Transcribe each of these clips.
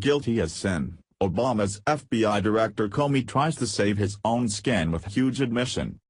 Guilty as sin, Obama's FBI Director Comey tries to save his own skin with huge admission.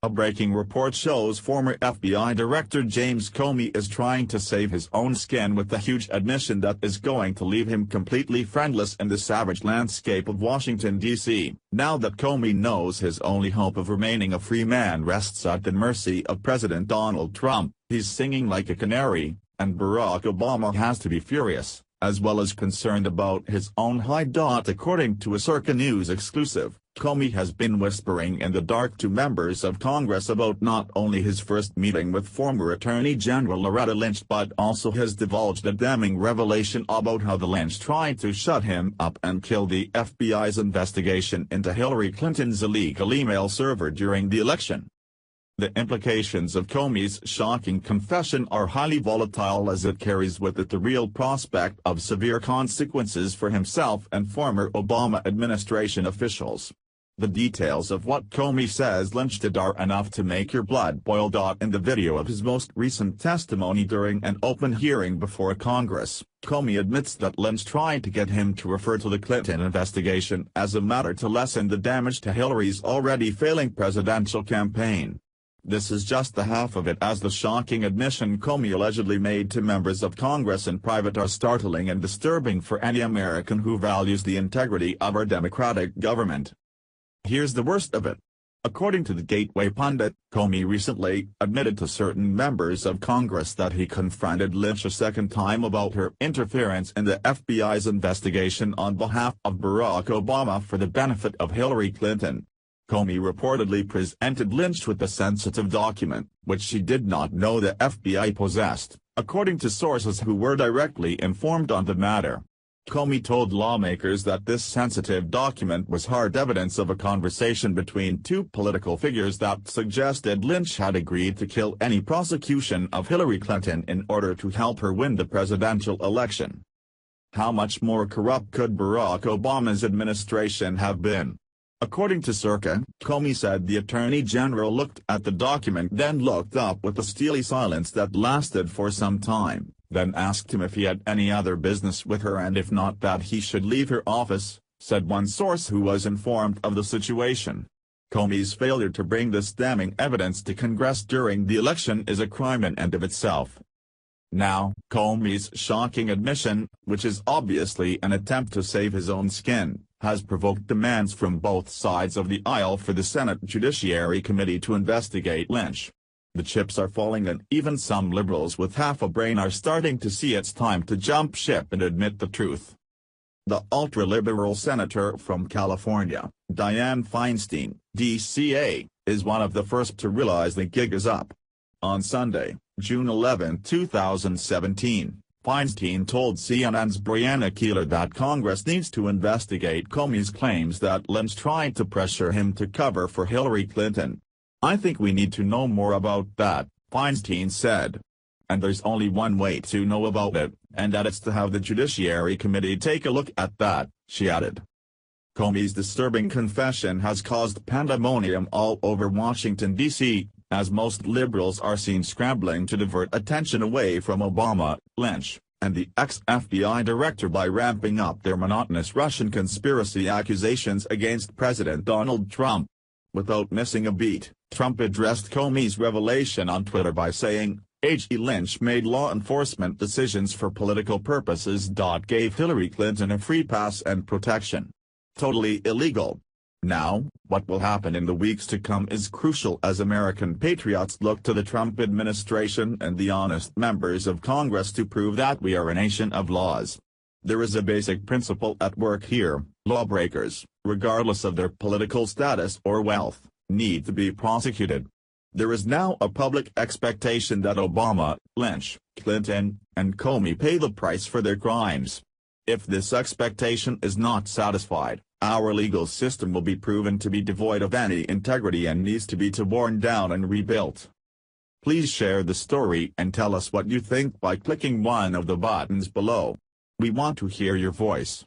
A breaking report shows former FBI Director James Comey is trying to save his own skin with the huge admission that is going to leave him completely friendless in the savage landscape of Washington, D.C. Now that Comey knows his only hope of remaining a free man rests at the mercy of President Donald Trump, he's singing like a canary, and Barack Obama has to be furious, as well as concerned about his own hide. According to a Circa News exclusive, Comey has been whispering in the dark to members of Congress about not only his first meeting with former Attorney General Loretta Lynch but also has divulged a damning revelation about how the Lynch tried to shut him up and kill the FBI's investigation into Hillary Clinton's illegal email server during the election. The implications of Comey's shocking confession are highly volatile as it carries with it the real prospect of severe consequences for himself and former Obama administration officials. The details of what Comey says Lynch did are enough to make your blood boil. In the video of his most recent testimony during an open hearing before Congress, Comey admits that Lynch tried to get him to refer to the Clinton investigation as a matter to lessen the damage to Hillary's already failing presidential campaign. This is just the half of it, as the shocking admission Comey allegedly made to members of Congress in private are startling and disturbing for any American who values the integrity of our democratic government. Here's the worst of it. According to the Gateway pundit, Comey recently admitted to certain members of Congress that he confronted Lynch a second time about her interference in the FBI's investigation on behalf of Barack Obama for the benefit of Hillary Clinton. Comey reportedly presented Lynch with a sensitive document, which she did not know the FBI possessed, according to sources who were directly informed on the matter. Comey told lawmakers that this sensitive document was hard evidence of a conversation between two political figures that suggested Lynch had agreed to kill any prosecution of Hillary Clinton in order to help her win the presidential election. How much more corrupt could Barack Obama's administration have been? According to Circa, Comey said the Attorney General looked at the document, then looked up with a steely silence that lasted for some time, then asked him if he had any other business with her and if not that he should leave her office, said one source who was informed of the situation. Comey's failure to bring this damning evidence to Congress during the election is a crime in and of itself. Now, Comey's shocking admission, which is obviously an attempt to save his own skin, has provoked demands from both sides of the aisle for the Senate Judiciary Committee to investigate Lynch. The chips are falling and even some liberals with half a brain are starting to see it's time to jump ship and admit the truth. The ultra-liberal senator from California, Dianne Feinstein, DCA, is one of the first to realize the gig is up. On Sunday, June 11, 2017, Feinstein told CNN's Brianna Keilar that Congress needs to investigate Comey's claims that Lynch tried to pressure him to cover for Hillary Clinton. "I think we need to know more about that," Feinstein said. "And there's only one way to know about it, and that is to have the Judiciary Committee take a look at that," she added. Comey's disturbing confession has caused pandemonium all over Washington, D.C., as most liberals are seen scrambling to divert attention away from Obama, Lynch, and the ex-FBI director by ramping up their monotonous Russian conspiracy accusations against President Donald Trump. Without missing a beat, Trump addressed Comey's revelation on Twitter by saying, "H.E. Lynch made law enforcement decisions for political purposes. Gave Hillary Clinton a free pass and protection. Totally illegal." Now, what will happen in the weeks to come is crucial as American patriots look to the Trump administration and the honest members of Congress to prove that we are a nation of laws. There is a basic principle at work here: lawbreakers, regardless of their political status or wealth, need to be prosecuted. There is now a public expectation that Obama, Lynch, Clinton, and Comey pay the price for their crimes. If this expectation is not satisfied, our legal system will be proven to be devoid of any integrity and needs to be torn down and rebuilt. Please share the story and tell us what you think by clicking one of the buttons below. We want to hear your voice.